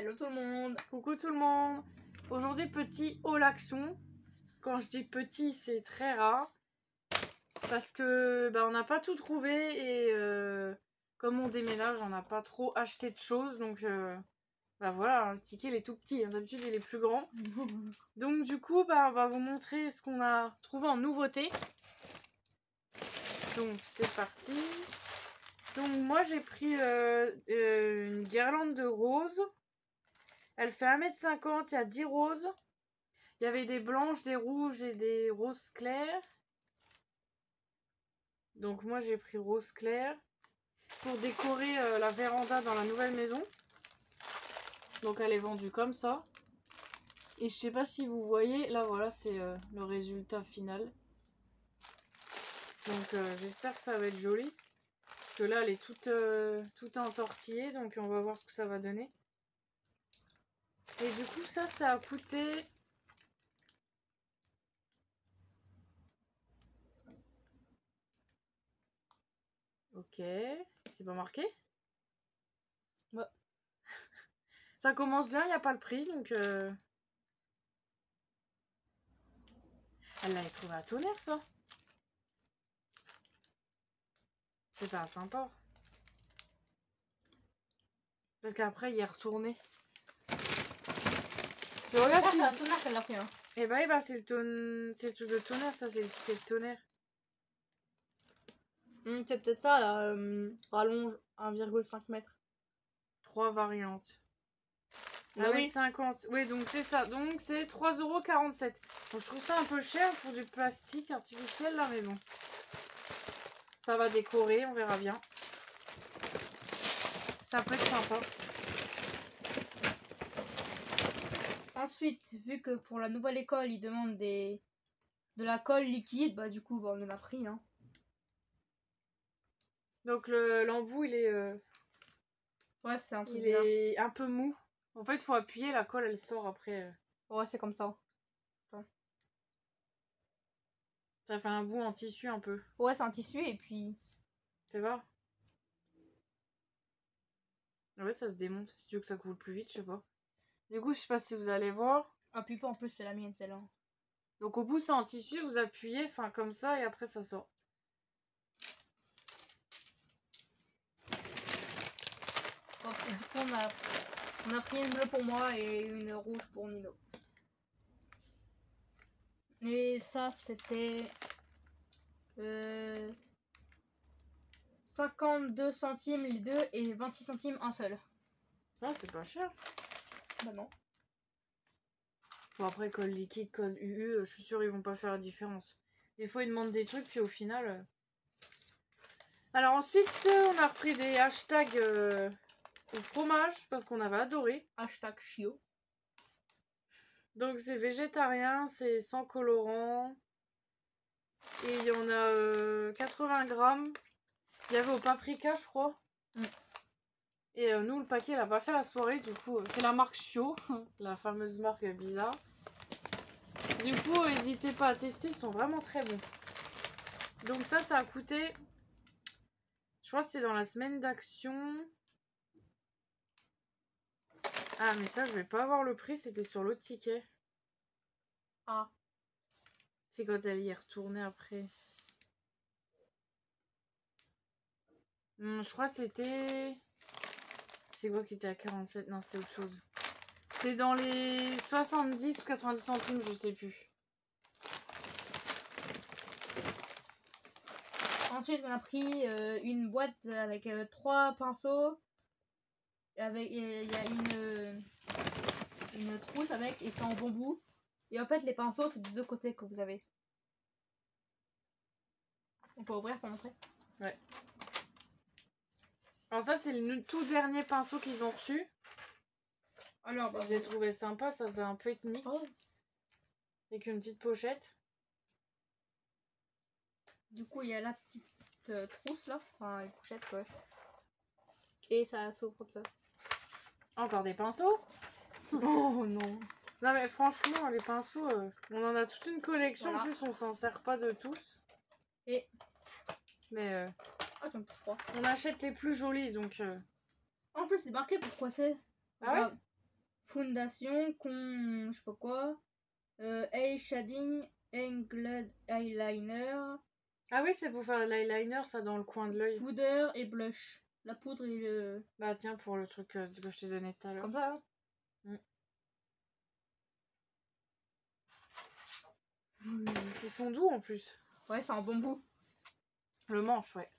Hello tout le monde. Coucou tout le monde. Aujourd'hui petit haul action. Quand je dis petit, c'est très rare. Parce que on n'a pas tout trouvé et comme on déménage, on n'a pas trop acheté de choses. Donc voilà, le ticket il est tout petit. D'habitude il est plus grand. Donc du coup, on va vous montrer ce qu'on a trouvé en nouveauté. Donc c'est parti. Donc moi j'ai pris une guirlande de roses. Elle fait 1,50 m, il y a 10 roses. Il y avait des blanches, des rouges et des roses clairs. Donc moi j'ai pris rose clair pour décorer la véranda dans la nouvelle maison. Donc elle est vendue comme ça. Et je sais pas si vous voyez, là voilà c'est le résultat final. Donc j'espère que ça va être joli. Parce que là elle est toute entortillée, donc on va voir ce que ça va donner. Et du coup ça a coûté... Ok, c'est pas marqué? Ouais. Ça commence bien, il n'y a pas le prix, donc... Elle l'avait trouvé à Tonnerre, ça. C'est pas sympa. Parce qu'après, il est retourné. Je regarde si... C'est un Tonnerre qu'elle a pris. Hein. Eh ben, c'est le truc de Tonnerre, ça, c'est le ticket de Tonnerre. C'est peut-être ça, là. Rallonge 1,5 m. 3 variantes. Ah oui. 1,50 m. Oui, donc c'est ça. Donc c'est 3,47 €. Bon, je trouve ça un peu cher pour du plastique artificiel, là, mais bon. Ça va décorer, on verra bien. Ça peut être sympa. Ensuite, vu que pour la nouvelle école, ils demandent de la colle liquide, du coup, on en a pris. Hein. Donc l'embout, il est... Ouais, c'est un truc il bizarre. est un peu mou. En fait, il faut appuyer, la colle, elle sort après. Ouais, c'est comme ça. Ça fait un bout en tissu un peu. Ouais, c'est un tissu et puis... Fais voir. Ah ouais, ça se démonte. Si tu veux que ça coule plus vite, je sais pas. Du coup, je sais pas si vous allez voir. Appuie pas, en plus, c'est la mienne, celle-là. Donc au bout, c'est en tissu, vous appuyez, enfin comme ça, et après ça sort. Et du coup, on a pris une bleue pour moi et une rouge pour Nino. Et ça, c'était 52 centimes les deux et 26 centimes un seul. Non, c'est pas cher. Bah non. Bon, après, colle liquide, colle UU, je suis sûre ils vont pas faire la différence. Des fois, ils demandent des trucs, puis au final... Alors ensuite, on a repris des hashtags au fromage, parce qu'on avait adoré. Hashtag chiot. Donc c'est végétarien, c'est sans colorant. Et il y en a 80 grammes. Il y avait au paprika, je crois. Et nous, le paquet, il a pas fait la soirée. Du coup, c'est la marque Chio, la fameuse marque bizarre. Du coup, n'hésitez pas à tester, ils sont vraiment très bons. Donc ça a coûté... Je crois que c'était dans la semaine d'action. Ah, mais ça, je vais pas avoir le prix, c'était sur l'autre ticket. Ah. C'est quand elle y est retournée après. Je crois que c'était... C'est quoi qui était à 47? Non, c'était autre chose. C'est dans les 70 ou 90 centimes, je sais plus. Ensuite, on a pris une boîte avec 3 pinceaux. Il y a une trousse avec et c'est en bambou. Et en fait, les pinceaux, c'est des deux côtés que vous avez. On peut ouvrir pour montrer. Ouais. Alors ça, c'est le tout dernier pinceau qu'ils ont reçu. Alors, J'ai trouvé sympa, ça fait un peu ethnique. Oh. Avec une petite pochette. Du coup, il y a la petite trousse là. Enfin, une pochette, ouais. Et ça s'ouvre comme ça. Encore des pinceaux? Oh non. Non mais franchement, les pinceaux, on en a toute une collection. Voilà. En plus, on s'en sert pas de tous. Et... Mais... Ah, c'est un petit froid. On achète les plus jolis, donc... En plus, c'est marqué pourquoi c'est. Ah ouais? Fondation, je sais pas quoi. Eye Shading, Angled Eyeliner. Ah oui, c'est pour faire l'eyeliner, ça, dans le coin de l'œil. Poudre et blush. La poudre et le... Bah tiens, pour le truc que je t'ai donné tout à l'heure. Comme ça, hein. Ils sont doux en plus. Ouais, c'est un bon bout. Le manche, ouais.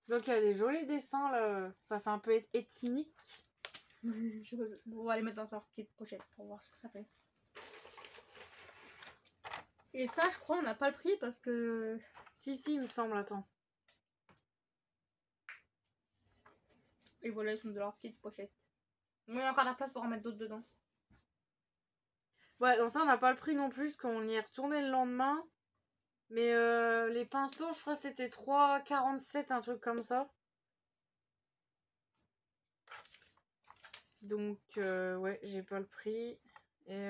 Donc il y a des jolis dessins là. Ça fait un peu ethnique. On va les mettre dans leur petite pochette pour voir ce que ça fait. Et ça, je crois, on n'a pas le prix parce que... Si, il me semble, attends. Et voilà, ils sont dans leur petite pochette. Mais il y a encore la place pour en mettre d'autres dedans. Ouais, donc ça, on n'a pas le prix non plus, parce qu'on y est retourné le lendemain. Mais les pinceaux, je crois que c'était 3,47, un truc comme ça. Donc, ouais, j'ai pas le prix. Et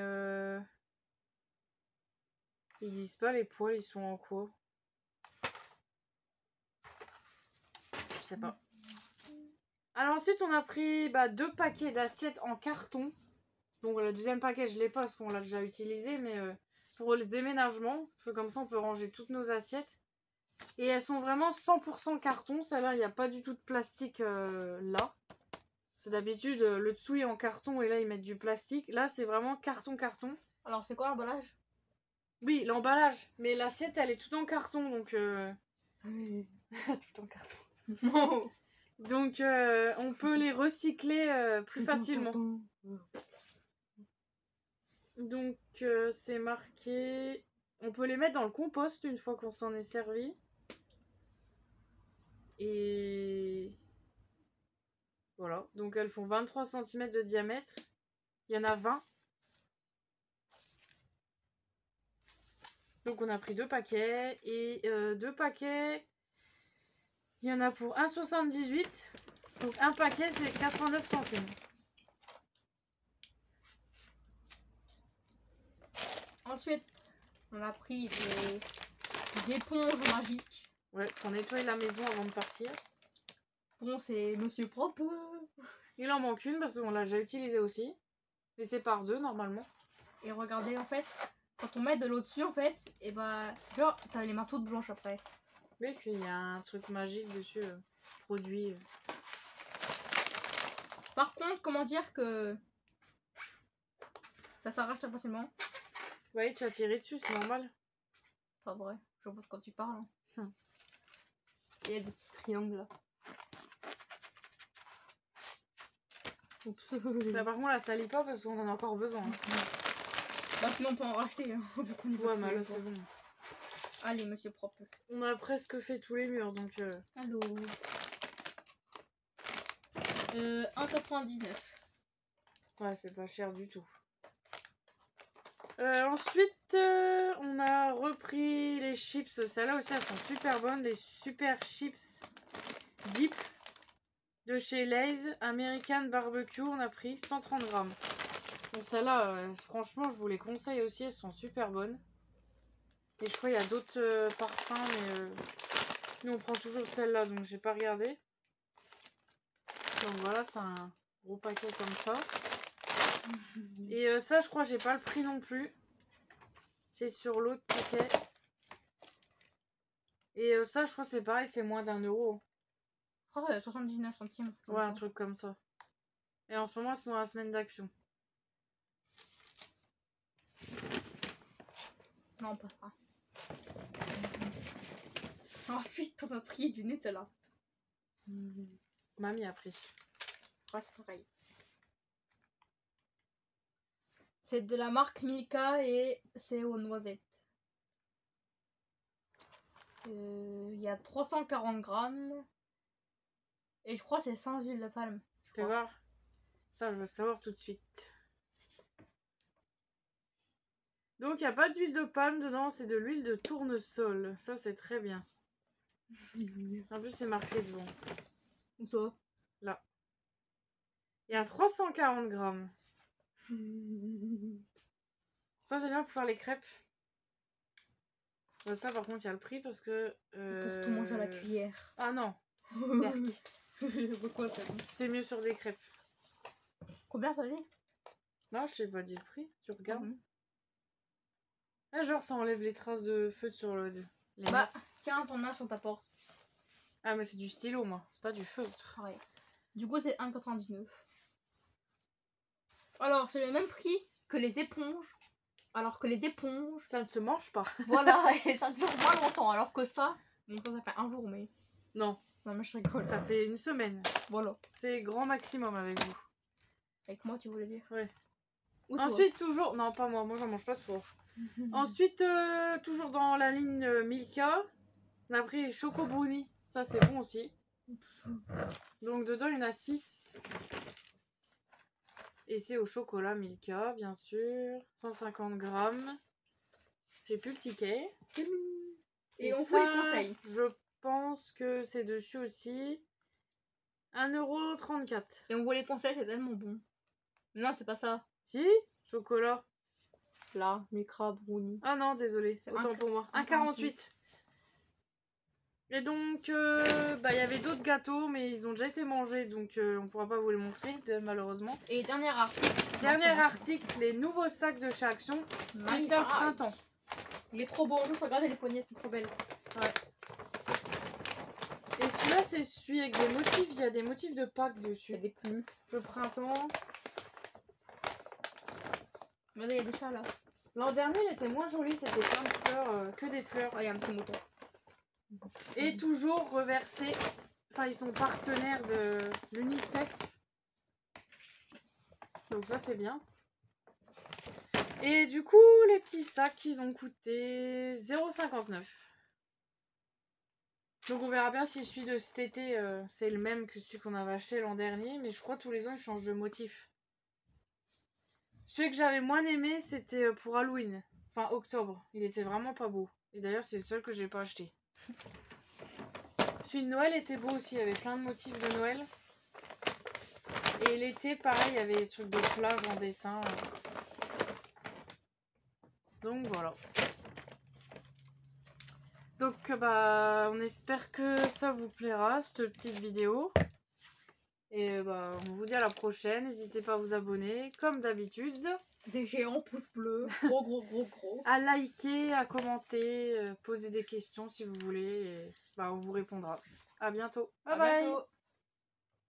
ils disent pas les poils, ils sont en quoi? Je sais pas. Alors ensuite, on a pris 2 paquets d'assiettes en carton. Donc le deuxième paquet, je l'ai pas parce qu'on l'a déjà utilisé, mais pour le déménagement, parce que comme ça, on peut ranger toutes nos assiettes. Et elles sont vraiment 100% carton. Celle-là, il n'y a pas du tout de plastique là. C'est d'habitude, le dessous est en carton et là, ils mettent du plastique. Là, c'est vraiment carton. Alors, c'est quoi l'emballage? Oui, l'emballage. Mais l'assiette, elle est tout en carton, donc... tout en carton. Donc, on peut les recycler plus facilement. Donc, c'est marqué... On peut les mettre dans le compost une fois qu'on s'en est servi. Et... Voilà. Donc, elles font 23 cm de diamètre. Il y en a 20. Donc, on a pris 2 paquets. Et 2 paquets... Il y en a pour 1,78. Donc, un paquet, c'est 89 centimes. Ensuite, on a pris des éponges magiques. Ouais, pour nettoyer la maison avant de partir. Bon, c'est Monsieur Propre. Il en manque une parce qu'on l'a déjà utilisée aussi. Mais c'est par 2 normalement. Et regardez, en fait, quand on met de l'eau dessus, en fait, et bah, genre, t'as les mains toutes blanches après. Oui, il y a un truc magique dessus, produit. Par contre, comment dire que ça s'arrache très facilement? Oui, tu as tiré dessus, c'est normal. Pas vrai, je vois quand tu parles. Hein. Il y a des triangles là. Oups. Là, par contre, la salit pas parce qu'on en a encore besoin. Bah, sinon, on peut en racheter. Hein, vu qu'on y va Ouais, tous mais les là, jours. c'est bon. Allez, Monsieur Propre. On a presque fait tous les murs, donc... Allô. 1,99. Ouais, c'est pas cher du tout. Ensuite, on a repris les chips. Celles-là aussi, elles sont super bonnes. Les super chips dip de chez Lay's American Barbecue. On a pris 130 grammes. Donc celles-là, franchement, je vous les conseille aussi. Elles sont super bonnes. Et je crois qu'il y a d'autres parfums, mais nous, on prend toujours celle-là, donc j'ai pas regardé. Donc voilà, c'est un gros paquet comme ça. Et ça, je crois que j'ai pas le prix non plus. C'est sur l'autre paquet. Et ça, je crois que c'est pareil, c'est moins d'€1. Je crois 79 centimes. Ouais, un truc comme ça. Et en ce moment, c'est dans la semaine d'action. Non, pas ça. Ensuite, on a pris du Nutella. Mamie a pris. Ouais, c'est pareil. C'est de la marque Milka et c'est aux noisettes. Il y a 340 grammes. Et je crois que c'est sans huile de palme. Tu peux voir? Ça, je veux savoir tout de suite. Donc, il n'y a pas d'huile de palme dedans, c'est de l'huile de tournesol. Ça, c'est très bien. En plus, c'est marqué devant. Où ça? Là. Il y a 340 grammes. Ça, c'est bien pour faire les crêpes. Ça, par contre, il y a le prix parce que... Pour tout manger à la cuillère. Ah non. Pourquoi ça? C'est mieux sur des crêpes. Combien ça dit? Non, je sais pas dit le prix. Tu regardes. Mhm. Ah, genre, ça enlève les traces de feutre sur les Bah, tiens, t'en as sur ta porte. Ah, mais c'est du stylo, moi. C'est pas du feutre. Ouais. Du coup, c'est 1,99. Alors, c'est le même prix que les éponges. Alors que les éponges... Ça ne se mange pas. Voilà, et ça dure moins longtemps. Alors que ça... Bon, ça fait un jour, mais... Non. Non, mais je rigole. Ça fait une semaine. Voilà. C'est grand maximum avec vous. Avec moi, tu voulais dire? Ouais. Ou toi? Ensuite, toujours... Non, pas moi. Moi, j'en mange pas souvent. Ensuite, toujours dans la ligne Milka, on a pris Choco Brownie. Ça, c'est bon aussi. Donc, dedans, il y en a 6. Et c'est au chocolat Milka, bien sûr. 150 grammes. J'ai plus le ticket. Et on vous les conseille. Je pense que c'est dessus aussi. 1,34 €. Et on vous les conseille, c'est tellement bon. Non, c'est pas ça. Si, chocolat. Là, micra brownie. Ah non, désolé. Autant pour moi. 1,48 €. Et donc, bah, il y avait d'autres gâteaux, mais ils ont déjà été mangés, donc on pourra pas vous les montrer, malheureusement. Et dernier article. Dernier article, les nouveaux sacs de chez Action, spécial printemps. Il est trop beau, en plus, regardez, les poignées sont trop belles. Ouais. Et celui-là, c'est celui avec des motifs, il y a des motifs de Pâques dessus. Il y a des plumes. Le printemps. Regardez, il y a des chats là. L'an dernier, il était moins joli, c'était plein de fleurs, que des fleurs. Oh, il y a un petit mouton. Et toujours reversé. Enfin, ils sont partenaires de l'UNICEF. Donc ça, c'est bien. Et du coup, les petits sacs, ils ont coûté 0,59 €. Donc on verra bien si celui de cet été, c'est le même que celui qu'on avait acheté l'an dernier. Mais je crois que tous les ans, ils changent de motif. Celui que j'avais moins aimé, c'était pour Halloween. Enfin, octobre. Il était vraiment pas beau. Et d'ailleurs, c'est le seul que j'ai pas acheté. Celui de Noël était beau aussi, il y avait plein de motifs de Noël. Et l'été, pareil, il y avait des trucs de plage en dessin. Donc voilà. Donc bah, on espère que ça vous plaira, cette petite vidéo. Et bah, on vous dit à la prochaine. N'hésitez pas à vous abonner, comme d'habitude. Des géants pouces bleus. Gros, gros, gros, gros. À liker, à commenter, poser des questions si vous voulez. Et bah, on vous répondra. À bientôt. Bye bye.